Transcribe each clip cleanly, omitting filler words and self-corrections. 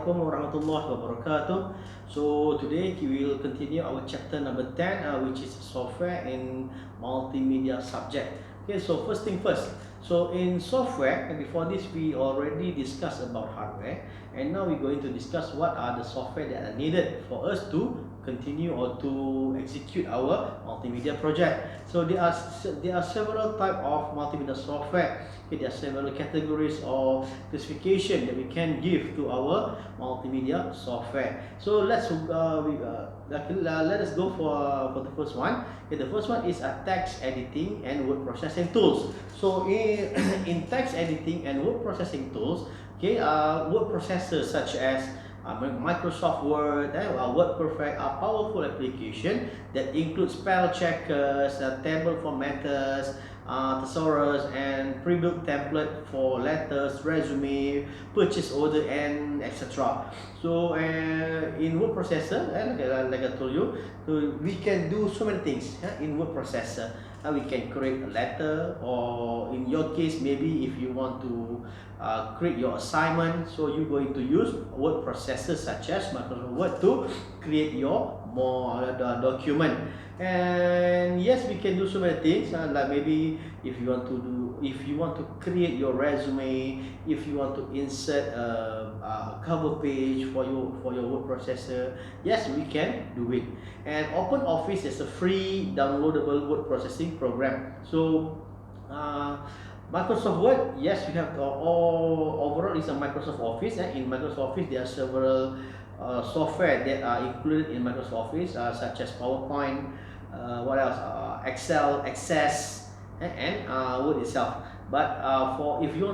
Assalamualaikum warahmatullahi wabarakatuh. So today we will continue our chapter number 10, which is software in multimedia subject. Okay, so first thing first. So in software, and before this we already discussed about hardware, and now we're going to discuss what are the software that are needed for us to continue or to execute our multimedia project. So there are several type of multimedia software. Okay, there are several categories or classification that we can give to our multimedia software. So let us go for the first one. Okay, the first one is a text editing and word processing tools. So in text editing and word processing tools, okay, word processors such as Microsoft Word, WordPerfect are powerful application that include spell checkers, table formatters, thesaurus, and pre-built template for letters, resume, purchase order, and etc. So in word processor, like I told you, we can do so many things in word processor. We can create a letter, or in your case, maybe if you want to create your assignment, so you're going to use word processors such as Microsoft Word to create your document. And yes, we can do so many things, like maybe if you want to create your resume, if you want to insert a cover page for your word processor, yes, we can do it. And OpenOffice is a free downloadable word processing program. So Microsoft Word, yes, we have overall is a Microsoft Office. In Microsoft Office, there are several software that are included in Microsoft Office, such as PowerPoint, what else? Excel, Access, and Word itself. But for if you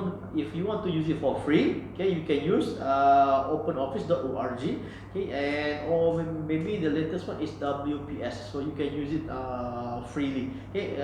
want to use it for free, okay, you can use openoffice.org, okay, or maybe the latest one is WPS, so you can use it freely. Okay,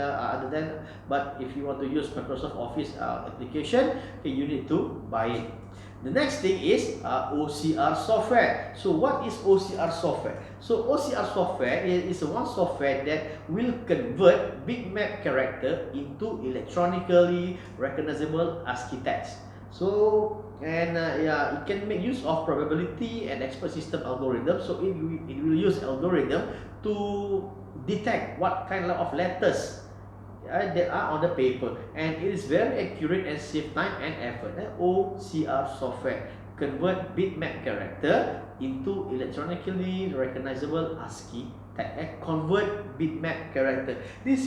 but if you want to use Microsoft Office application, okay, you need to buy it. The next thing is OCR software. So what is OCR software? So OCR software is one software that will convert bitmap character into electronically recognizable ASCII text. So it can make use of probability and expert system algorithm. So it will use algorithm to detect what kind of letters that are on the paper, and it is very accurate and save time and effort. OCR software convert bitmap character into electronically recognizable ASCII text. Convert bitmap character. This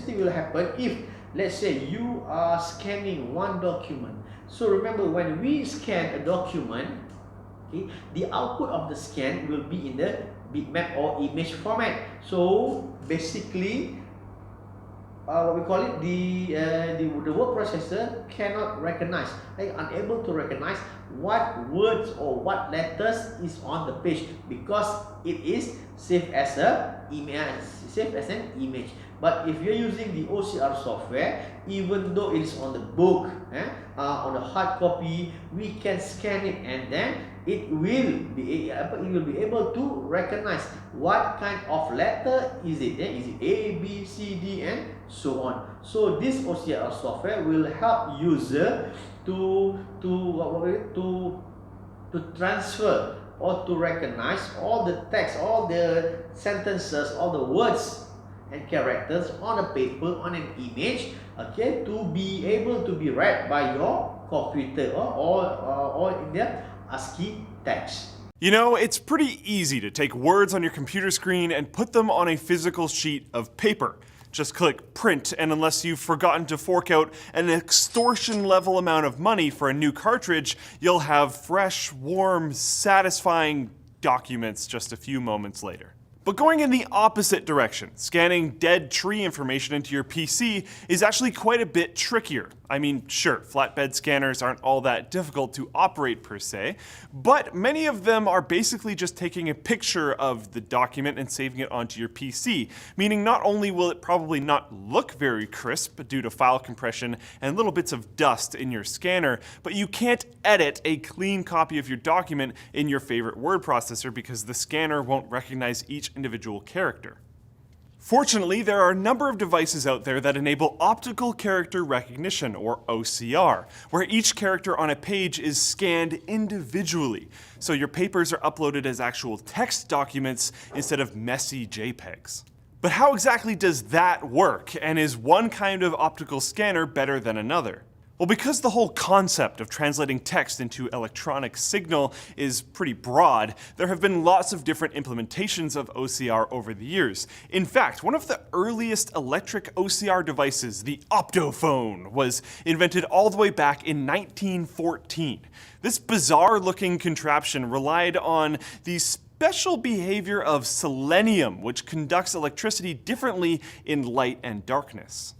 thing will happen if, let's say, you are scanning one document. So remember, when we scan a document, okay, the output of the scan will be in the bitmap or image format. So basically, what we call it, the word processor cannot recognize, unable to recognize what words or what letters is on the page, because it is saved as an image. But if you're using the OCR software, even though it is on the book, on the hard copy, we can scan it, and then it will be able to recognize what kind of letter is it. Is it A, B, C, D, and so on. So this OCR software will help user to transfer or to recognize all the text, all the sentences, all the words and characters on a paper, on an image, okay, to be able to be read by your computer or in the ASCII text. You know, it's pretty easy to take words on your computer screen and put them on a physical sheet of paper. Just click print, and unless you've forgotten to fork out an extortion level amount of money for a new cartridge, you'll have fresh, warm, satisfying documents just a few moments later. But going in the opposite direction, scanning dead tree information into your PC is actually quite a bit trickier. I mean, sure, flatbed scanners aren't all that difficult to operate per se, but many of them are basically just taking a picture of the document and saving it onto your PC, meaning not only will it probably not look very crisp due to file compression and little bits of dust in your scanner, but you can't edit a clean copy of your document in your favorite word processor because the scanner won't recognize each individual character. Fortunately, there are a number of devices out there that enable optical character recognition, or OCR, where each character on a page is scanned individually, so your papers are uploaded as actual text documents instead of messy JPEGs. But how exactly does that work, and is one kind of optical scanner better than another? Well, because the whole concept of translating text into electronic signal is pretty broad, there have been lots of different implementations of OCR over the years. In fact, one of the earliest electric OCR devices, the optophone, was invented all the way back in 1914. This bizarre-looking contraption relied on the special behavior of selenium, which conducts electricity differently in light and darkness.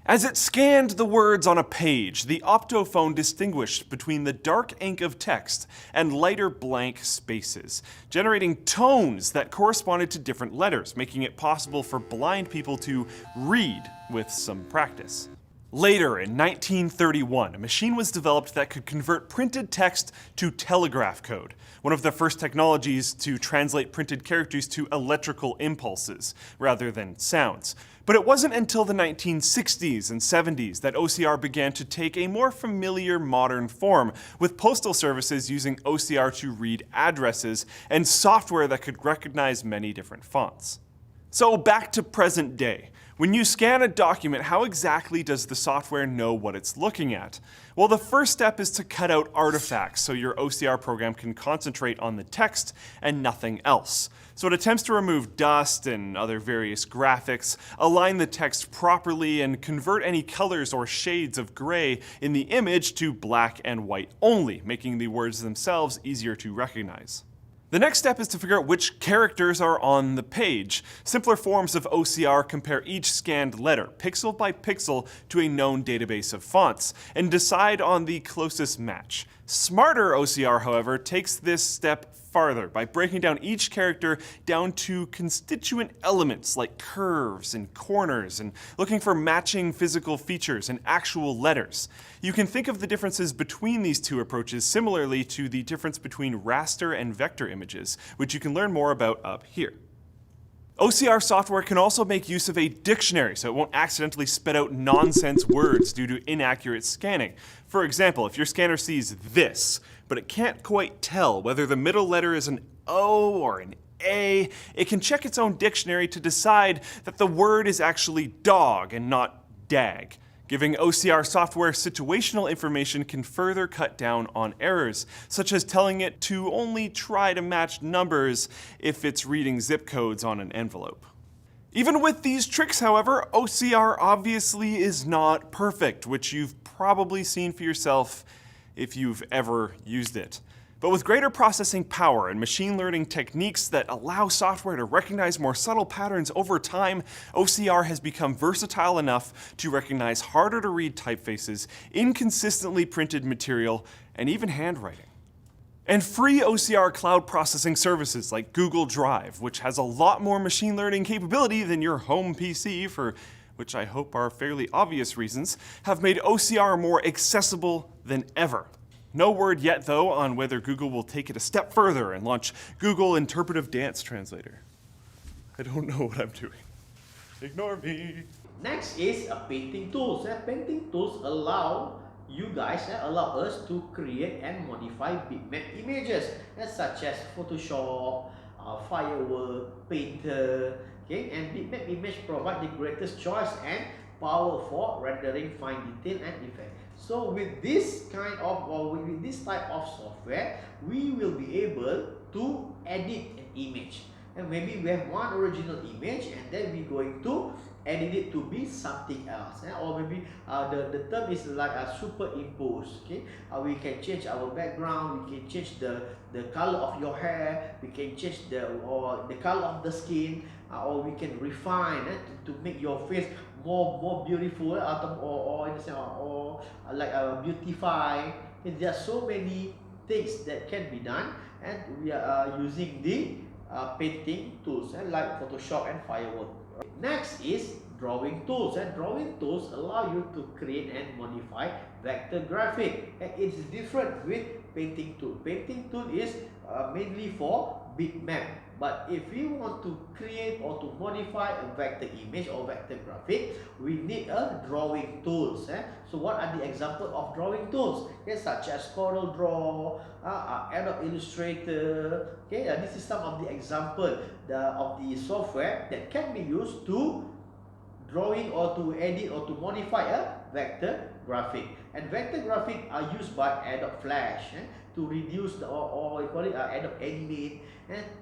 As it scanned the words on a page, the optophone distinguished between the dark ink of text and lighter blank spaces, generating tones that corresponded to different letters, making it possible for blind people to read with some practice. Later, in 1931, a machine was developed that could convert printed text to telegraph code, one of the first technologies to translate printed characters to electrical impulses rather than sounds. But it wasn't until the 1960s and 70s that OCR began to take a more familiar modern form, with postal services using OCR to read addresses and software that could recognize many different fonts. So back to present day. When you scan a document, how exactly does the software know what it's looking at? Well, the first step is to cut out artifacts so your OCR program can concentrate on the text and nothing else. So it attempts to remove dust and other various graphics, align the text properly, and convert any colors or shades of gray in the image to black and white only, making the words themselves easier to recognize. The next step is to figure out which characters are on the page. Simpler forms of OCR compare each scanned letter, pixel by pixel, to a known database of fonts, and decide on the closest match. Smarter OCR, however, takes this step farther by breaking down each character down to constituent elements like curves and corners, and looking for matching physical features and actual letters. You can think of the differences between these two approaches similarly to the difference between raster and vector images, which you can learn more about up here. OCR software can also make use of a dictionary so it won't accidentally spit out nonsense words due to inaccurate scanning. For example, if your scanner sees this, but it can't quite tell whether the middle letter is an O or an A, it can check its own dictionary to decide that the word is actually dog and not dag. Giving OCR software situational information can further cut down on errors, such as telling it to only try to match numbers if it's reading zip codes on an envelope. Even with these tricks, however, OCR obviously is not perfect, which you've probably seen for yourself if you've ever used it. But with greater processing power and machine learning techniques that allow software to recognize more subtle patterns over time, OCR has become versatile enough to recognize harder to read typefaces, inconsistently printed material, and even handwriting. And free OCR cloud processing services like Google Drive, which has a lot more machine learning capability than your home PC, for which I hope are fairly obvious reasons, have made OCR more accessible than ever. No word yet, though, on whether Google will take it a step further and launch Google Interpretive Dance Translator. I don't know what I'm doing. Ignore me. Next is painting tools. Painting tools allow you guys, allow us to create and modify bitmap images, such as Photoshop, Firework, Painter, okay? And bitmap image provide the greatest choice and power for rendering fine detail and effect. So with this kind of, or with this type of software, we will be able to edit an image. And maybe we have one original image, and then we're going to edit it to be something else, or maybe the term is like a superimpose. Okay, we can change our background, we can change the color of your hair, we can change the color of the skin, or we can refine to make your face more beautiful, or like beautify. And there are so many things that can be done, and we are using the painting tools like Photoshop and Firework. Next is drawing tools, and drawing tools allow you to create and modify vector graphic, and it's different with painting tool. Painting tool is mainly for bitmap. But if we want to create or to modify a vector image or vector graphic, we need a drawing tools. So what are the examples of drawing tools? Okay, such as CorelDRAW, Adobe Illustrator. Okay, this is some of the example of the software that can be used to drawing or to edit or to modify a vector graphic. And vector graphic are used by Adobe Flash to reduce the, or we call it Adobe Animate,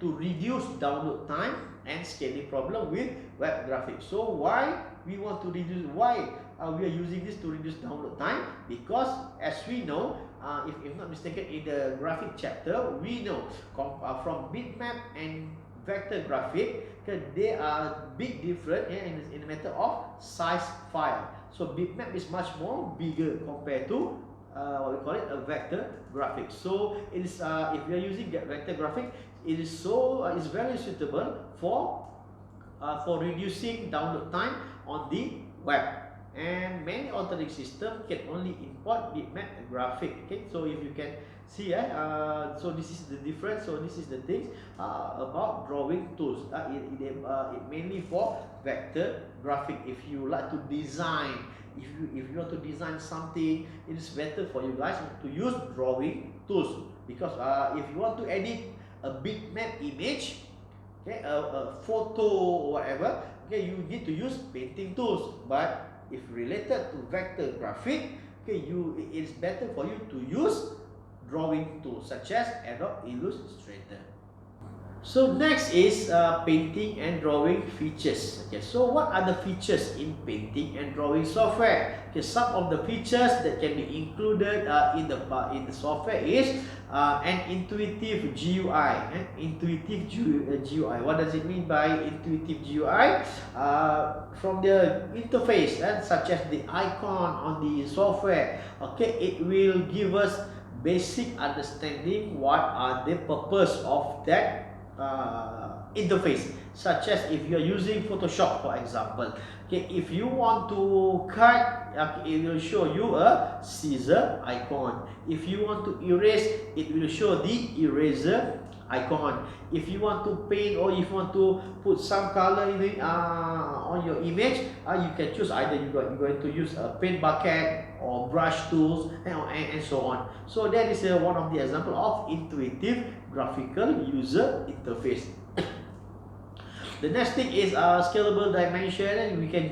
to reduce download time and scaling problem with web graphics. So why we want to reduce, why we are using this to reduce download time? Because as we know, if I'm not mistaken, in the graphic chapter, we know from bitmap and vector graphic, they are big different in the matter of size file. So bitmap is much more bigger compared to what we call it a vector graphic. So it is if we are using vector graphic, it is so is very suitable for reducing download time on the web. And many operating systems can only import bitmap graphic. Okay, so if you can see, so this is the difference. So this is the things about drawing tools. It mainly for vector graphic. If you like to design, if you want to design something, it is better for you guys to use drawing tools, because if you want to edit a bitmap image, okay, a photo or whatever, okay, you need to use painting tools. But if related to vector graphic, okay, it is better for you to use drawing tools such as Adobe Illustrator. So next is painting and drawing features. Okay, so what are the features in painting and drawing software? Okay, some of the features that can be included in the software is an intuitive GUI. Intuitive GUI. What does it mean by intuitive GUI? From the interface, such as the icon on the software, okay, it will give us basic understanding what are the purpose of that interface. Such as if you are using Photoshop, for example, okay, if you want to cut, it will show you a scissor icon. If you want to erase, it will show the eraser icon. If you want to paint, or if you want to put some color in it, on your image, you can choose either you're going to use a paint bucket or brush tools, and so on. So that is one of the example of intuitive graphical user interface. The next thing is scalable dimension. We can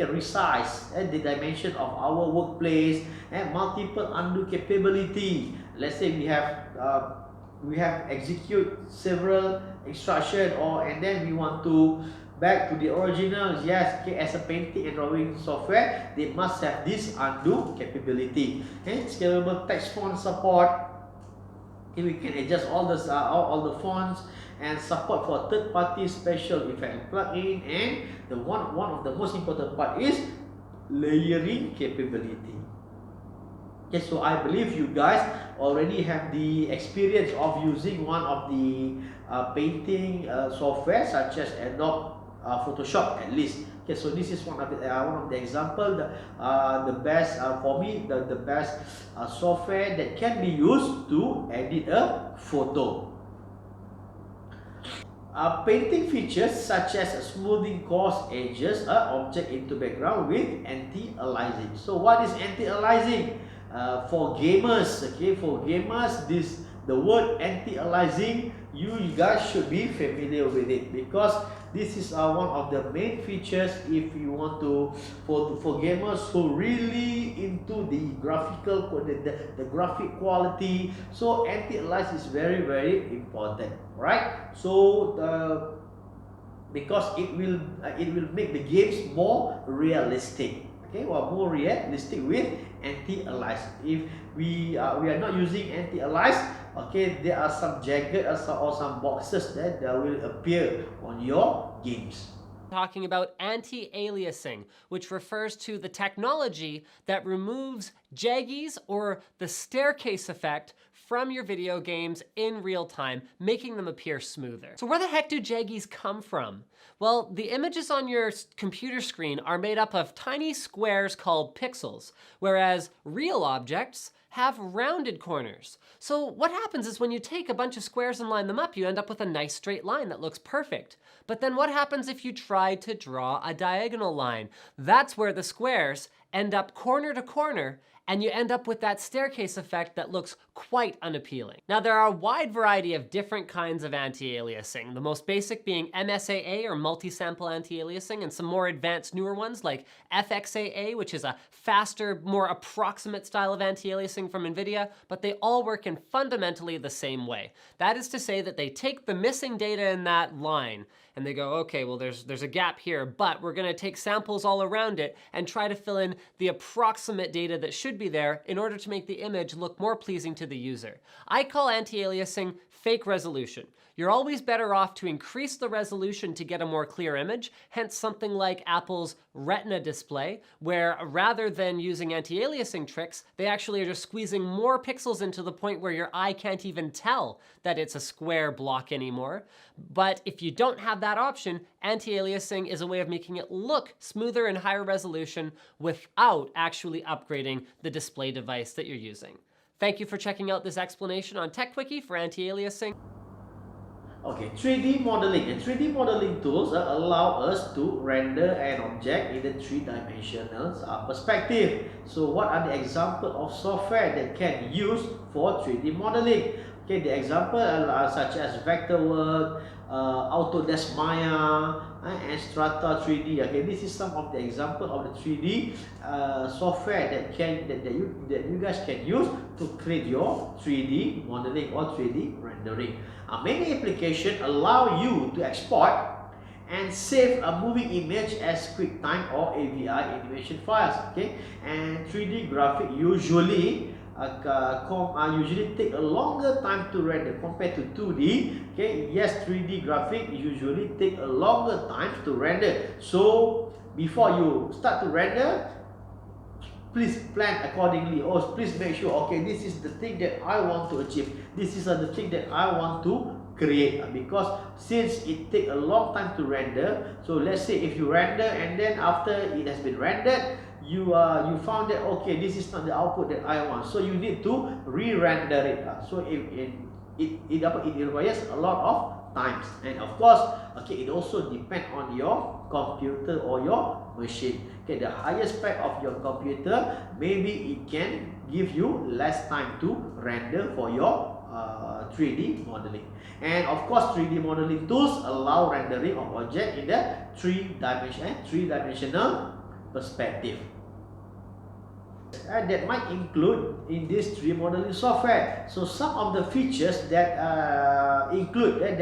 resize the dimension of our workplace, and multiple undo capability. Let's say we have execute several instruction, and then we want to back to the originals. Yes, okay, as a painting and drawing software, they must have this undo capability. And scalable text font support. Here we can adjust all the fonts, and support for third-party special effect plugin. And the one of the most important part is layering capability. Okay, so I believe you guys already have the experience of using one of the painting software such as Adobe Photoshop, at least. Okay, so this is one of the example, the best for me, the best software that can be used to edit a photo. Painting features such as smoothing coarse edges, object into background with anti-aliasing. So what is anti-aliasing? For gamers, okay, the word anti-aliasing, you guys should be familiar with it, because this is one of the main features if you want to, for gamers who really into the the graphic quality. So anti-aliasing is very, very important, right? So because it will make the games more realistic. Okay, or more realistic with anti-alias. If we are not using anti-alias, okay, there are some jagged or some boxes that will appear on your games. Talking about anti-aliasing, which refers to the technology that removes jaggies or the staircase effect from your video games in real time, making them appear smoother. So where the heck do jaggies come from? Well, the images on your computer screen are made up of tiny squares called pixels, whereas real objects have rounded corners. So what happens is when you take a bunch of squares and line them up, you end up with a nice straight line that looks perfect. But then what happens if you try to draw a diagonal line? That's where the squares end up corner to corner, and you end up with that staircase effect that looks quite unappealing. Now, there are a wide variety of different kinds of anti-aliasing, the most basic being MSAA or multi-sample anti-aliasing, and some more advanced newer ones like FXAA, which is a faster, more approximate style of anti-aliasing from NVIDIA, but they all work in fundamentally the same way. That is to say that they take the missing data in that line and they go, okay, well there's a gap here, but we're gonna take samples all around it and try to fill in the approximate data that should be there in order to make the image look more pleasing to the user. I call anti-aliasing fake resolution. You're always better off to increase the resolution to get a more clear image, hence something like Apple's Retina display, where rather than using anti-aliasing tricks, they actually are just squeezing more pixels into the point where your eye can't even tell that it's a square block anymore. But if you don't have that option, anti-aliasing is a way of making it look smoother and higher resolution without actually upgrading the display device that you're using. Thank you for checking out this explanation on TechWiki for anti-aliasing. Okay, 3D modeling. And 3D modeling tools allow us to render an object in the three-dimensional perspective. So what are the examples of software that can use for 3D modeling? Okay, the example are such as Vectorworks, Autodesk Maya, and Strata 3D. Okay, this is some of the example of the 3D software that you guys can use to create your 3D modeling or 3D rendering. Many applications allow you to export and save a moving image as QuickTime or AVI animation files. Okay, and 3D graphic usually take a longer time to render compared to 2D. Okay, yes, 3D graphic usually take a longer time to render. So before you start to render, please plan accordingly, or please make sure, okay, this is the thing that I want to achieve, this is the thing that I want to create, because since it takes a long time to render, so let's say if you render and then after it has been rendered, you found that, okay, this is not the output that I want, so you need to re-render it. So it requires a lot of times, and of course, okay, it also depends on your computer or your machine. Okay, the higher spec of your computer, maybe it can give you less time to render for your 3D modeling. And of course, 3D modeling tools allow rendering of object in the three-dimensional perspective. That might include in this 3D modeling software. So some of the features that might include in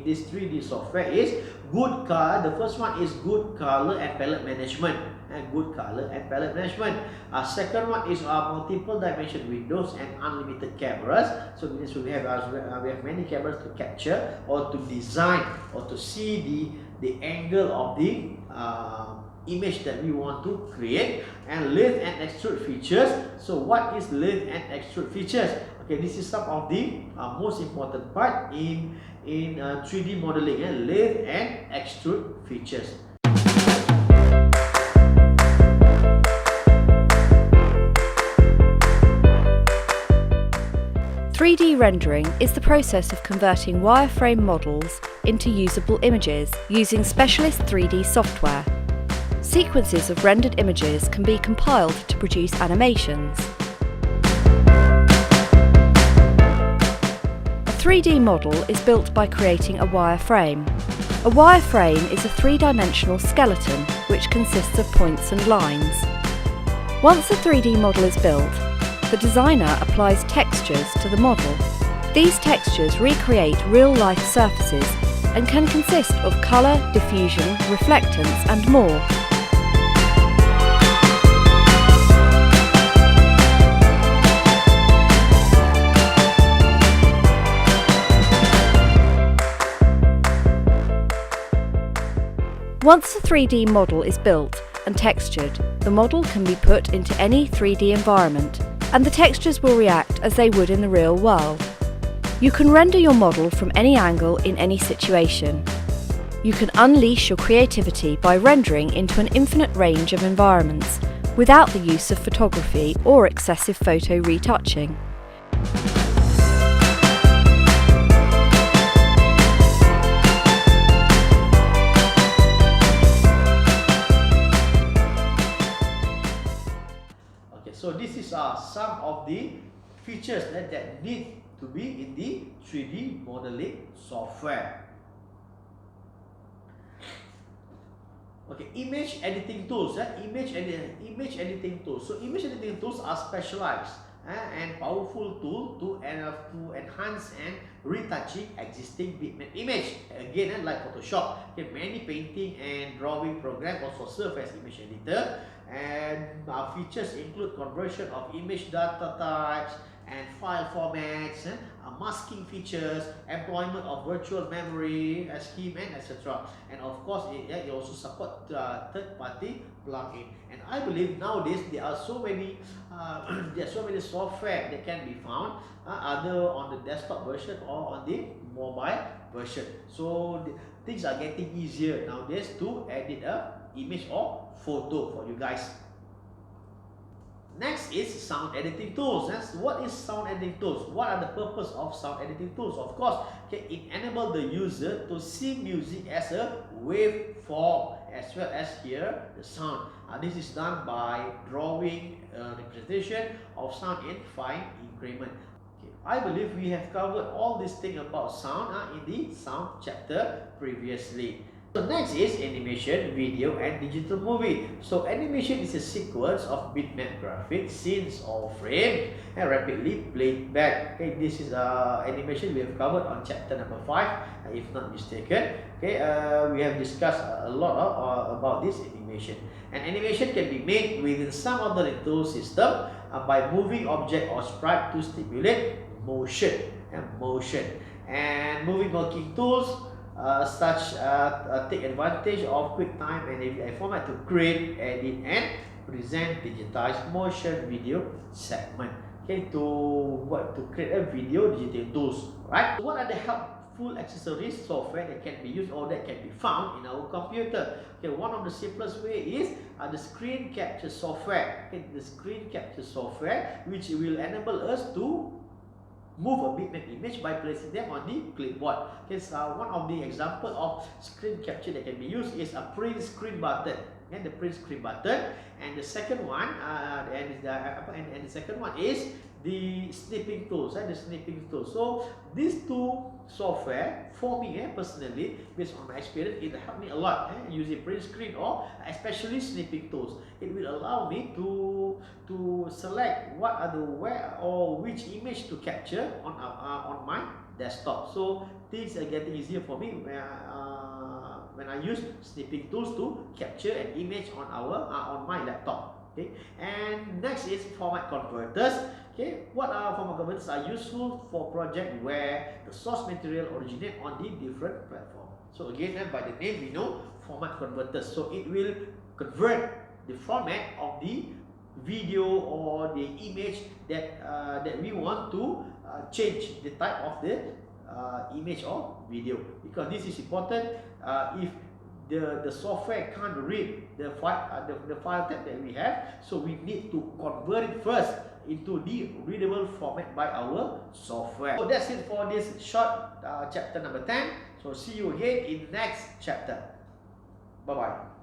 this 3D software is good color. The first one is good color and palette management. Second one is multiple dimension windows and unlimited cameras. So means we have many cameras to capture or to design or to see the angle of the image that we want to create. And lathe and extrude features. So what is lathe and extrude features? Okay, this is some of the most important part in 3D modeling, and lathe and extrude features. (3D) rendering is the process of converting wireframe models into usable images using specialist 3D software. Sequences of rendered images can be compiled to produce animations. A 3D model is built by creating a wireframe. A wireframe is a three-dimensional skeleton which consists of points and lines. Once a 3D model is built, the designer applies textures to the model. These textures recreate real-life surfaces and can consist of colour, diffusion, reflectance and more. Once a 3D model is built, and textured, the model can be put into any 3D environment, and the textures will react as they would in the real world. You can render your model from any angle in any situation. You can unleash your creativity by rendering into an infinite range of environments, without the use of photography or excessive photo retouching. Okay, so this is some of the features that need to be in the 3D modeling software. Okay, image editing tools. Image editing tools. So image editing tools are specialized and powerful tool to enhance and retouching existing bitmap image. Again, like Photoshop, okay, many painting and drawing programs also serve as image editor, and features include conversion of image data types and file formats, masking features, employment of virtual memory, scheme, and etc. And of course, it also supports third-party plugin. And I believe nowadays there are so many software that can be found either on the desktop version or on the mobile version. So things are getting easier nowadays to edit a image or photo for you guys. Next is sound editing tools. What is sound editing tools? What are the purpose of sound editing tools? Of course, okay, it enables the user to see music as a waveform, as well as hear the sound. This is done by drawing a representation of sound in fine increment. Okay, I believe we have covered all these things about sound in the sound chapter previously. So next is animation, video, and digital movie. So animation is a sequence of bitmap graphics, scenes, or frames, and rapidly played back. Okay, this is animation we have covered on chapter number 5, if not mistaken. Okay, we have discussed a lot about this animation. And animation can be made within some of the tool system by moving object or sprite to stimulate motion. And moving working tools take advantage of QuickTime and AVI format to create, edit, and present digitized motion video segment. Okay, to create a video digital tools. Right? So what are the helpful accessories software that can be used or that can be found in our computer? Okay, one of the simplest way is the screen capture software. Okay, the screen capture software, which will enable us to move a bitmap image by placing them on the clipboard. Okay, so one of the example of screen capture that can be used is a print screen button. And the print screen button, and the second one, the second one is the snipping tools. The snipping tools. So these two software, for me personally, based on my experience, it helped me a lot using print screen or especially snipping tools. It will allow me to select what are which image to capture on my desktop. So things are getting easier for me when I use snipping tools to capture an image on my laptop. Okay, and next is format converters. Okay, what format converters are useful for project where the source material originate on the different platform. So again, by the name we know format converters. So it will convert the format of the video or the image that we want to change the type of the image or video, because this is important. If the software can't read the file type that we have, so we need to convert it first into the readable format by our software. So that's it for this short chapter number 10. So see you again in next chapter. Bye bye.